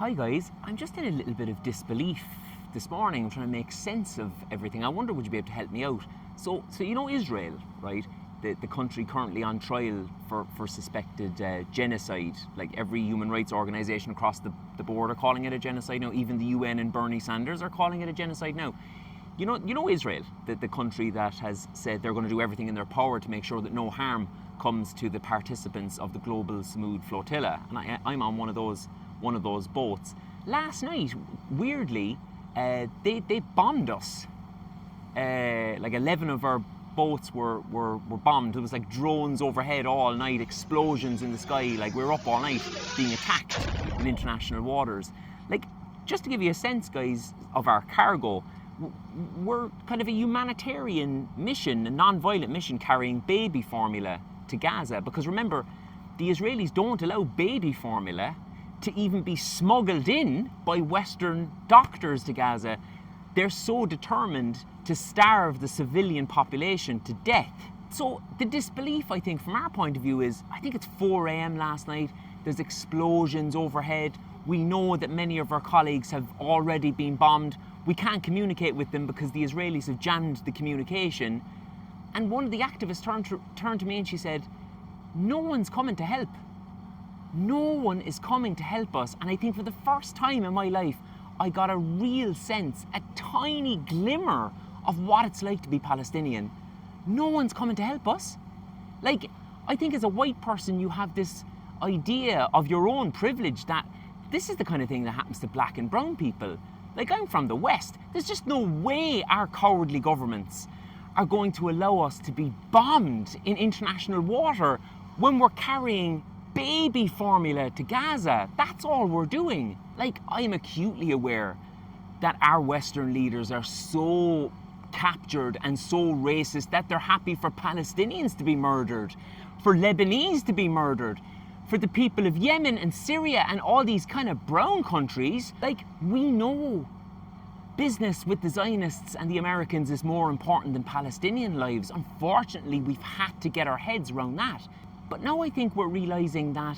Hi guys, I'm just in a little bit of disbelief this morning. I'm trying to make sense of everything. I wonder, would you be able to help me out? So you know Israel, right? The country currently on trial for suspected genocide. Like every human rights organisation across the board are calling it a genocide now. Even the UN and Bernie Sanders are calling it a genocide now. You know Israel, the country that has said they're going to do everything in their power to make sure that no harm comes to the participants of the Global Samud Flotilla. And I'm on one of those boats. Last night, weirdly, they bombed us. Like 11 of our boats were bombed. It was like drones overhead all night, explosions in the sky. Like we were up all night being attacked in international waters. Like, just to give you a sense, guys, of our cargo, we're kind of a humanitarian mission, a non-violent mission carrying baby formula to Gaza. Because remember, the Israelis don't allow baby formula to even be smuggled in by Western doctors to Gaza. They're so determined to starve the civilian population to death. So the disbelief, I think, from our point of view is, I think it's 4 a.m. last night, there's explosions overhead. We know that many of our colleagues have already been bombed. We can't communicate with them because the Israelis have jammed the communication. And one of the activists turned to me and she said, no one's coming to help. No one is coming to help us. And I think for the first time in my life, I got a real sense, a tiny glimmer of what it's like to be Palestinian. No one's coming to help us. Like, I think as a white person, you have this idea of your own privilege that this is the kind of thing that happens to black and brown people. Like, I'm from the West. There's just no way our cowardly governments are going to allow us to be bombed in international water when we're carrying baby formula to Gaza. That's all we're doing. Like, I am acutely aware that our Western leaders are so captured and so racist that they're happy for Palestinians to be murdered, for Lebanese to be murdered, for the people of Yemen and Syria and all these kind of brown countries. Like, we know business with the Zionists and the Americans is more important than Palestinian lives. Unfortunately, we've had to get our heads around that. But now I think we're realising that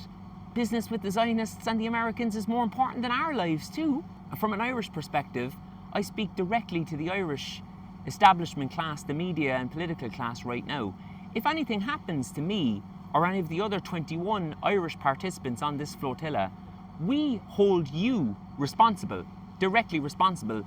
business with the Zionists and the Americans is more important than our lives too. From an Irish perspective, I speak directly to the Irish establishment class, the media and political class right now. If anything happens to me or any of the other 21 Irish participants on this flotilla, we hold you responsible, directly responsible,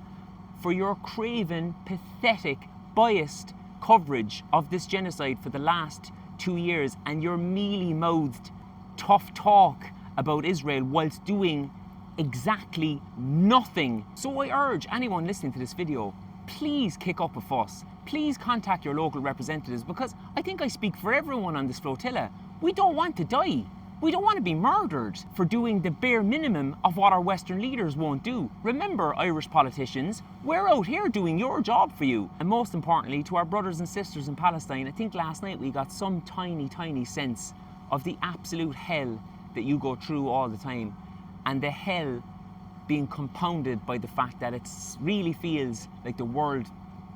for your craven, pathetic, biased coverage of this genocide for the last 2 years and your mealy-mouthed tough talk about Israel whilst doing exactly nothing. So I urge anyone listening to this video, please kick up a fuss. Please contact your local representatives, because I think I speak for everyone on this flotilla. We don't want to die. We don't want to be murdered for doing the bare minimum of what our Western leaders won't do. Remember, Irish politicians, we're out here doing your job for you. And most importantly, to our brothers and sisters in Palestine, I think last night we got some tiny sense of the absolute hell that you go through all the time. And the hell being compounded by the fact that it really feels like the world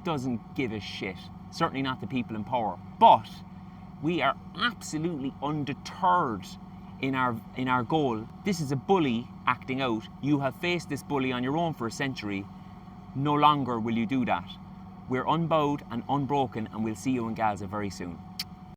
doesn't give a shit. Certainly not the people in power. But we are absolutely undeterred in our goal. This is a bully acting out. You have faced this bully on your own for a century. No longer will you do that. We're unbowed and unbroken, and we'll see you in Gaza very soon.